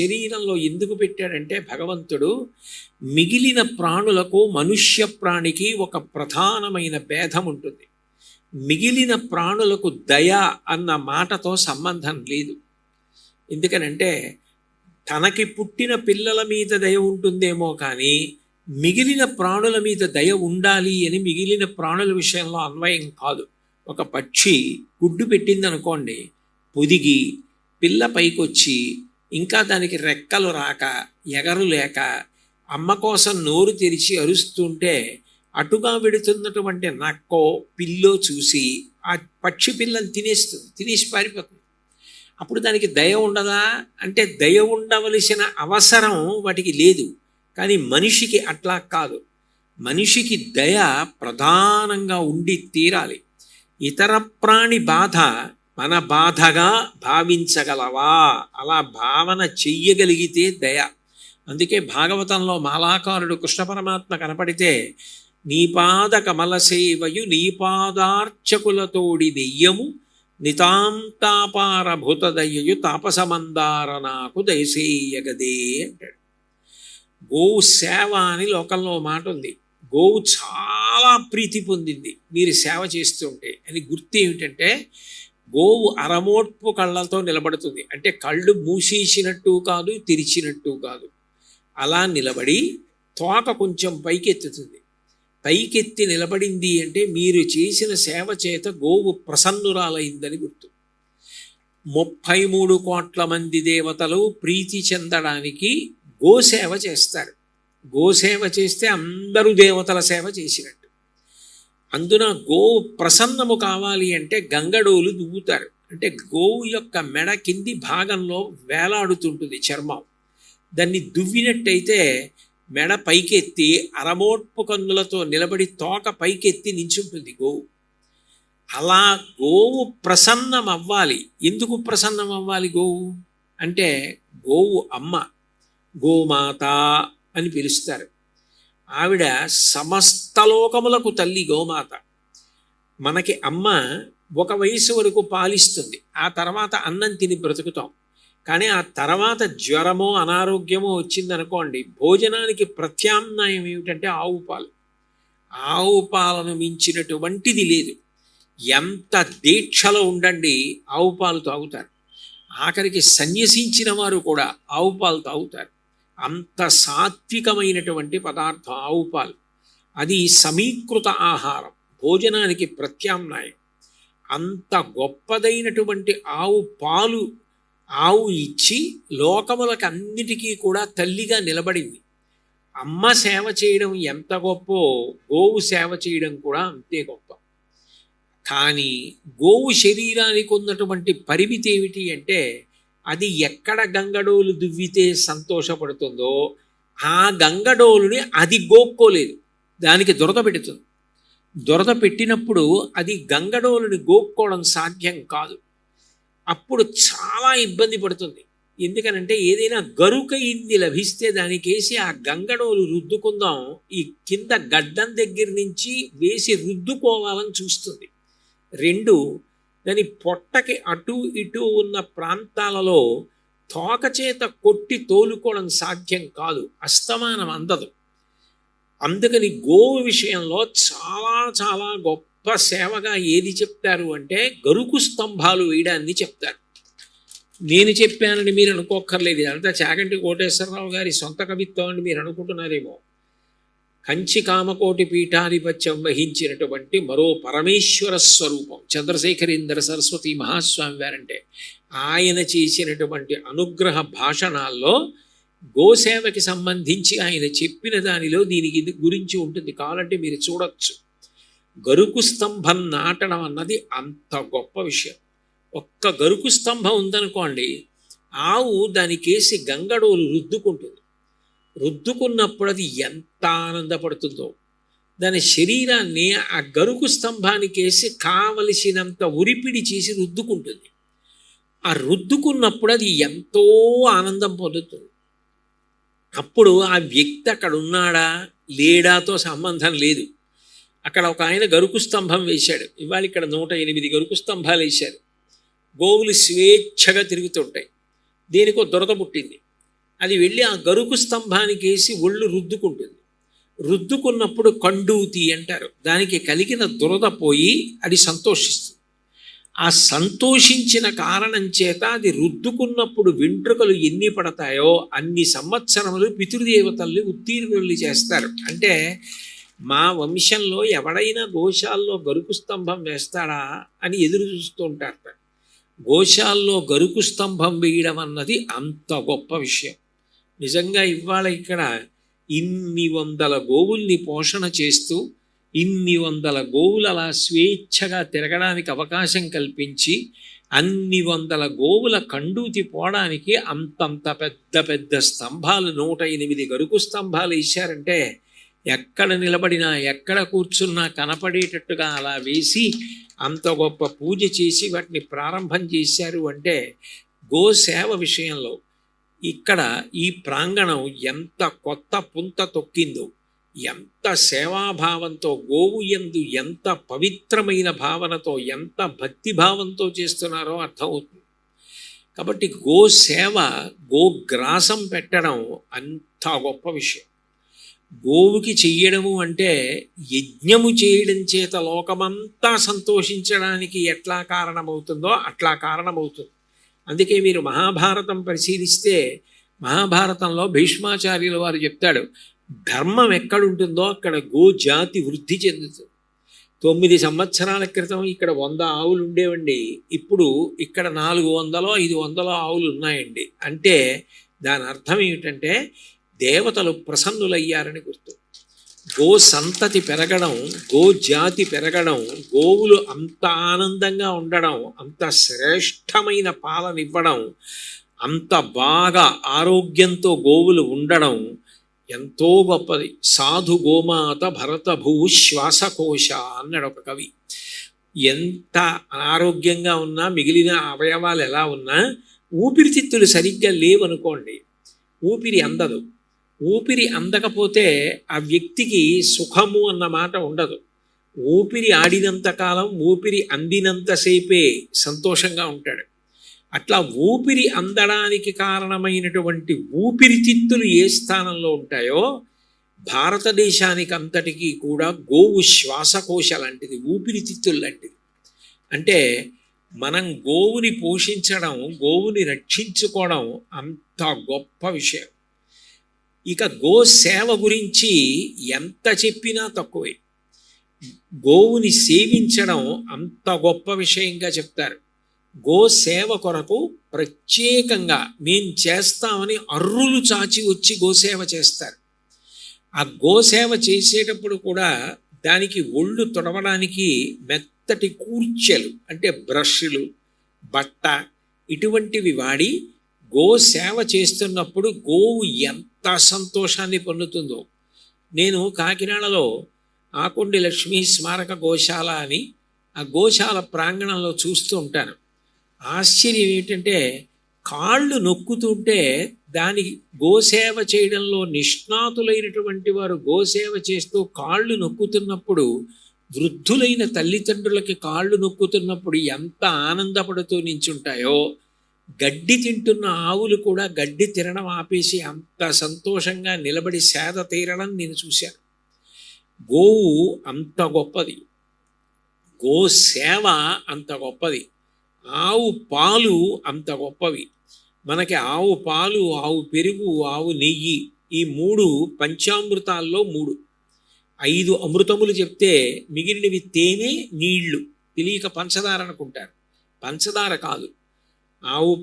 శరీరంలో ఎందుకు పెట్టాడంటే భగవంతుడు మిగిలిన ప్రాణులకు మనుష్య ప్రాణికి ఒక ప్రధానమైన భేదం ఉంటుంది. మిగిలిన ప్రాణులకు దయ అన్న మాటతో సంబంధం లేదు. ఎందుకనంటే తనకి పుట్టిన పిల్లల మీద దయ ఉంటుందేమో కానీ మిగిలిన ప్రాణుల మీద దయ ఉండాలి అని మిగిలిన ప్రాణుల విషయంలో అన్వయం కాదు. ఒక పక్షి గుడ్డు పెట్టిందనుకోండి, పొదిగి పిల్ల పైకొచ్చి ఇంకా దానికి రెక్కలు రాక ఎగరు లేక అమ్మ కోసం నోరు తెరిచి అరుస్తుంటే అటుగా వెడుతున్నటువంటి నక్కో పిల్లో చూసి ఆ పక్షి పిల్లని తినేసి పారిపోతుంది. అప్పుడు దానికి దయ ఉండదా అంటే దయ ఉండవలసిన అవసరం వాటికి లేదు. కానీ మనిషికి అట్లా కాదు. మనిషికి దయ ప్రధానంగా ఉండి తీరాలి. ఇతర ప్రాణి బాధ మన బాధగా భావించగలవా, అలా భావన చెయ్యగలిగితే దయ. అందుకే భాగవతంలో మాలాకారుడు కృష్ణ పరమాత్మ కనపడితే నీపాద కమల సేవయు నీపాదార్చకులతోడి దెయ్యము నితాంతాపారభూత దయ్యయు తాపసమందార నాకు దయసేయగదే అంటాడు. గోవు సేవ అని లోకంలో మాట ఉంది. గోవు చాలా ప్రీతి పొందింది మీరు సేవ చేస్తుంటే అని. గుర్తు ఏమిటంటే గోవు అరమోట్పు కళ్ళతో నిలబడుతుంది. అంటే కళ్ళు మూసేసినట్టు కాదు, తెరిచినట్టు కాదు, అలా నిలబడి తోక కొంచెం పైకెత్తుతుంది. పైకెత్తి నిలబడింది అంటే మీరు చేసిన సేవ చేత గోవు ప్రసన్నురాలైందని గుర్తు. 33 కోట్ల మంది దేవతలు ప్రీతి చెందడానికి గోసేవ చేస్తారు. గోసేవ చేస్తే అందరూ దేవతల సేవ చేసినట్టు. అందున గోవు ప్రసన్నము కావాలి అంటే గంగడోలు దువ్వుతారు. అంటే గోవు యొక్క మెడ కింది భాగంలో వేలాడుతుంటుంది చర్మం. దాన్ని దువ్వినట్టయితే మెడ పైకెత్తి అరమోట్పు కన్నులతో నిలబడి తోక పైకెత్తి నించుంటుంది గోవు. అలా గోవు ప్రసన్నం అవ్వాలి. ఎందుకు ప్రసన్నం అవ్వాలి గోవు అంటే గోవు అమ్మ, గోమాత అని పిలుస్తారు. ఆవిడ సమస్త లోకములకు తల్లి గోమాత. మనకి అమ్మ ఒక వయసు వరకు పాలిస్తుంది, ఆ తర్వాత అన్నం తిని బ్రతుకుతాం. కానీ ఆ తర్వాత జ్వరమో అనారోగ్యమో వచ్చిందనుకోండి, భోజనానికి ప్రత్యామ్నాయం ఏమిటంటే ఆవు పాలు. ఆవు పాలను మించినటువంటిది లేదు. ఎంత దీక్షలో ఉండండి ఆవు పాలు తాగుతారు. ఆఖరికి సన్యసించిన వారు కూడా ఆవు పాలు తాగుతారు. అంత సాత్వికమైనటువంటి పదార్థం ఆవు పాలు. అది సమీకృత ఆహారం, భోజనానికి ప్రత్యామ్నాయం. అంత గొప్పదైనటువంటి ఆవు పాలు ఆవు ఇచ్చి లోకములకు అన్నిటికీ కూడా తల్లిగా నిలబడింది. అమ్మ సేవ చేయడం ఎంత గొప్పో గోవు సేవ చేయడం కూడా అంతే గొప్ప. కానీ గోవు శరీరానికి ఉన్నటువంటి పరిమితి ఏమిటి అంటే అది ఎక్కడ గంగడోలు దువ్వితే సంతోషపడుతుందో ఆ గంగడోలుని అది గోక్కోలేదు, దానికి దురద పెడుతుంది. దురద పెట్టినప్పుడు అది గంగడోలుని గోక్కోవడం సాధ్యం కాదు. అప్పుడు చాలా ఇబ్బంది పడుతుంది. ఎందుకనంటే ఏదైనా గరుకయింది లభిస్తే దానికేసి ఆ గంగడోలు రుద్దుకుందాం, ఈ కింద గడ్డం దగ్గర నుంచి వేసి రుద్దుకోవాలని చూస్తుంది. 2, దాని పొట్టకి అటు ఇటు ఉన్న ప్రాంతాలలో తోక చేత కొట్టి తోలుకోవడం సాధ్యం కాదు, అస్తమానం అందదు. అందుకని గోవు విషయంలో చాలా చాలా గొప్ప సేవగా ఏది చెప్తారు అంటే గరుకు స్తంభాలు వేయడాన్ని చెప్తారు. నేను చెప్పానని మీరు అనుకోక్కర్లేదు, ఇదంతా చాగంటి కోటేశ్వరరావు గారి సొంత కవిత్వం అని మీరు అనుకుంటున్నారేమో. కంచి కామకోటి పీఠాధిపత్యం వహించినటువంటి మరో పరమేశ్వర స్వరూపం చంద్రశేఖరేంద్ర సరస్వతి మహాస్వామి వారంటే ఆయన చేసినటువంటి అనుగ్రహ భాషణాల్లో గోసేవకి సంబంధించి ఆయన చెప్పిన దానిలో దీనికి గురించి ఉంటుంది. కావాలంటే మీరు చూడొచ్చు. గరుకు స్తంభం నాటడం అన్నది అంత గొప్ప విషయం. ఒక్క గరుకు స్తంభం ఉందనుకోండి, ఆవు దానికేసి గంగడోలు రుద్దుకుంటుంది. రుద్దుకున్నప్పుడు అది ఎంత ఆనందపడుతుందో. దాని శరీరాన్ని ఆ గరుకు స్తంభానికేసి కావలసినంత ఉరిపిడి చేసి రుద్దుకుంటుంది. ఆ రుద్దుకున్నప్పుడు అది ఎంతో ఆనందం పొందుతుంది. అప్పుడు ఆ వ్యక్తి అక్కడ ఉన్నాడా లేడాతో సంబంధం లేదు. అక్కడ ఒక ఆయన గరుకు స్తంభం వేశాడు. ఇవాళ ఇక్కడ 108 గరుకు స్తంభాలు వేశారు. గోవులు స్వేచ్ఛగా తిరుగుతుంటాయి. దేనికో దురద పుట్టింది. అది వెళ్ళి ఆ గరుకు స్తంభానికి వేసి ఒళ్ళు రుద్దుకుంటుంది. రుద్దుకున్నప్పుడు కండూతి అంటారు. దానికి కలిగిన దురద పోయి అది సంతోషిస్తుంది. ఆ సంతోషించిన కారణం చేత అది రుద్దుకున్నప్పుడు వెంట్రుకలు ఎన్ని పడతాయో అన్ని సంవత్సరములు పితృదేవతల్ని ఉత్తీర్ణుల్ని చేస్తారు. అంటే మా వంశంలో ఎవడైనా గోశాల్లో గరుకు స్తంభం వేస్తాడా అని ఎదురు చూస్తూ ఉంటారట. గోశాల్లో గరుకు స్తంభం వేయడం అన్నది అంత గొప్ప విషయం. నిజంగా ఇవాళ ఇక్కడ ఇన్ని వందల గోవుల్ని పోషణ చేస్తూ ఇన్ని వందల గోవులు అలా స్వేచ్ఛగా తిరగడానికి అవకాశం కల్పించి అన్ని వందల గోవుల కండూతి పోవడానికి అంతంత పెద్ద పెద్ద స్తంభాలు 108 గరుకు స్తంభాలు వేశారంటే ఎక్కడ నిలబడినా ఎక్కడ కూర్చున్నా కనపడేటట్టుగా అలా వేసి అంత గొప్ప పూజ చేసి వాటిని ప్రారంభం చేశారు. అంటే గోసేవ విషయంలో ఇక్కడ ఈ ప్రాంగణం ఎంత కొత్త పుంత తొక్కిందో, ఎంత సేవాభావంతో, గోవు యందు ఎంత పవిత్రమైన భావనతో, ఎంత భక్తిభావంతో చేస్తున్నారో అర్థమవుతుంది. కాబట్టి గోసేవ, గోగ్రాసం పెట్టడం అంత గొప్ప విషయం. గోవుకి చెయ్యడము అంటే యజ్ఞము చేయడం చేత లోకమంతా సంతోషించడానికి ఎట్లా కారణమవుతుందో అట్లా కారణమవుతుంది. అందుకే మీరు మహాభారతం పరిశీలిస్తే మహాభారతంలో భీష్మాచార్యుల వారు చెప్తాడు, ధర్మం ఎక్కడుంటుందో అక్కడ గోజాతి వృద్ధి చెందుతుంది. 9 సంవత్సరాల క్రితం ఇక్కడ 100 ఆవులు ఉండేవండి, ఇప్పుడు ఇక్కడ 400 500 ఆవులు ఉన్నాయండి. అంటే దాని అర్థం ఏమిటంటే దేవతలు ప్రసన్నులయ్యారని గుర్తు. గో సంతతి పెరగడం, గో జాతి పెరగడం, గోవులు అంత ఆనందంగా ఉండడం, అంత శ్రేష్టమైన పాలనివ్వడం, అంత బాగా ఆరోగ్యంతో గోవులు ఉండడం ఎంతో గొప్పది. సాధు గోమాత భరత భూ శ్వాసకోశ అన్నాడు ఒక కవి. ఎంత ఆరోగ్యంగా ఉన్నా, మిగిలిన అవయవాలు ఎలా ఉన్నా, ఊపిరితిత్తులు సరిగ్గా లేవనుకోండి, ఊపిరి అందదు. ఊపిరి అందకపోతే ఆ వ్యక్తికి సుఖము అన్న మాట ఉండదు. ఊపిరి ఆడినంతకాలం, ఊపిరి అందినంతసేపే సంతోషంగా ఉంటాడు. అట్లా ఊపిరి అందడానికి కారణమైనటువంటి ఊపిరితిత్తులు ఏ స్థానంలో ఉంటాయో భారతదేశానికి అంతటికీ కూడా గోవు శ్వాసకోశ లాంటిది, ఊపిరితిత్తులు లాంటిది. అంటే మనం గోవుని పోషించడం, గోవుని రక్షించుకోవడం అంత గొప్ప విషయం. ఇక గోసేవ గురించి ఎంత చెప్పినా తక్కువే. గోవుని సేవించడం అంత గొప్ప విషయంగా చెప్తారు. గోసేవ కొరకు ప్రత్యేకంగా మేం చేస్తామని అర్రులు చాచి వచ్చి గోసేవ చేస్తారు. ఆ గోసేవ చేసేటప్పుడు కూడా దానికి ఒళ్ళు తొడవడానికి మెత్తటి కూర్చెలు అంటే బ్రష్లు, బట్ట ఇటువంటివి వాడి గోసేవ చేస్తున్నప్పుడు గోవు ఎంత సంతోషాన్ని పొందుతుందో. నేను కాకినాడలో ఆకొండి లక్ష్మీ స్మారక గోశాల అని ఆ గోశాల ప్రాంగణంలో చూస్తూ ఉంటాను. ఆశ్చర్యం ఏమిటంటే కాళ్ళు నొక్కుతుంటే దానికి గోసేవ చేయడంలో నిష్ణాతులైనటువంటి వారు గోసేవ చేస్తూ కాళ్ళు నొక్కుతున్నప్పుడు, వృద్ధులైన తల్లిదండ్రులకి కాళ్ళు నొక్కుతున్నప్పుడు ఎంత ఆనందపడుతూ నించుంటాయో, గడ్డి తింటున్న ఆవులు కూడా గడ్డి తినడం ఆపేసి అంత సంతోషంగా నిలబడి సేద తీరడం నేను చూశాను. గోవు అంత గొప్పది, గోసేవ అంత గొప్పది, ఆవు పాలు అంత గొప్పవి. మనకి ఆవు పాలు, ఆవు పెరుగు, ఆవు నెయ్యి ఈ 3 పంచామృతాల్లో 3. 5 అమృతములు చెప్తే మిగిలినవి తేనె, నీళ్లు. తెలియక పంచదార అనుకుంటారు, పంచదార కాదు. ఆవు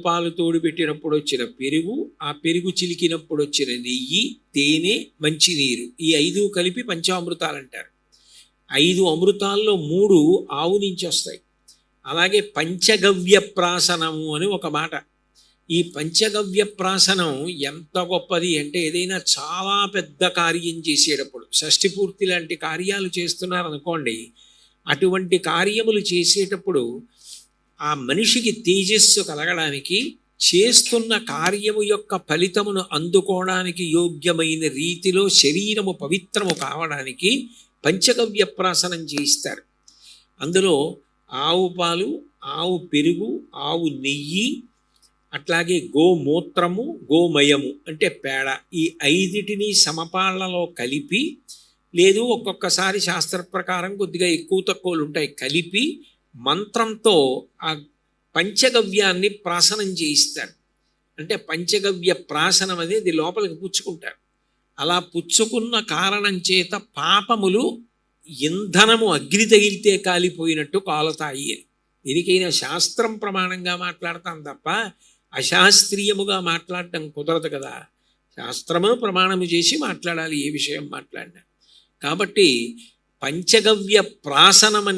పాలు తోడు పెట్టినప్పుడు వచ్చిన పెరుగు, ఆ పెరుగు చిలికినప్పుడు వచ్చిన నెయ్యి, తేనె, మంచినీరు, ఈ 5 కలిపి పంచామృతాలు అంటారు. 5 అమృతాల్లో 3 ఆవు నుంచి వస్తాయి. అలాగే పంచగవ్య ప్రాసనము అని ఒక మాట. ఈ పంచగవ్య ప్రాసనం ఎంత గొప్పది అంటే ఏదైనా చాలా పెద్ద కార్యం చేసేటప్పుడు, షష్ఠి పూర్తి లాంటి కార్యాలు చేస్తున్నారనుకోండి, అటువంటి కార్యములు చేసేటప్పుడు ఆ మనిషికి తేజస్సు కలగడానికి, చేస్తున్న కార్యము యొక్క ఫలితమును అందుకోవడానికి యోగ్యమైన రీతిలో శరీరము పవిత్రము కావడానికి పంచగవ్య ప్రాసనం చేయిస్తారు. అందులో ఆవు పాలు, ఆవు పెరుగు, ఆవు నెయ్యి, అట్లాగే గోమూత్రము, గోమయము అంటే పేడ, ఈ ఐదిటిని సమపాళ్లలో కలిపి, లేదు ఒక్కొక్కసారి శాస్త్ర ప్రకారం కొద్దిగా ఎక్కువ తక్కువలు ఉంటాయి, కలిపి మంత్రంతో ఆ పంచగవ్యాన్ని ప్రాసనం చేయిస్తారు. అంటే పంచగవ్య ప్రాసనం అనేది లోపలికి పుచ్చుకుంటారు. అలా పుచ్చుకున్న కారణం చేత పాపములు ఇంధనము అగ్ని తగిలితే కాలిపోయినట్టు కాలతాయి అని. దీనికైనా శాస్త్రం ప్రమాణంగా మాట్లాడతాం తప్ప అశాస్త్రీయముగా మాట్లాడటం కుదరదు కదా. శాస్త్రము ప్రమాణము చేసి మాట్లాడాలి ఏ విషయం మాట్లాడినా. కాబట్టి పంచగవ్య ప్రాసనమనే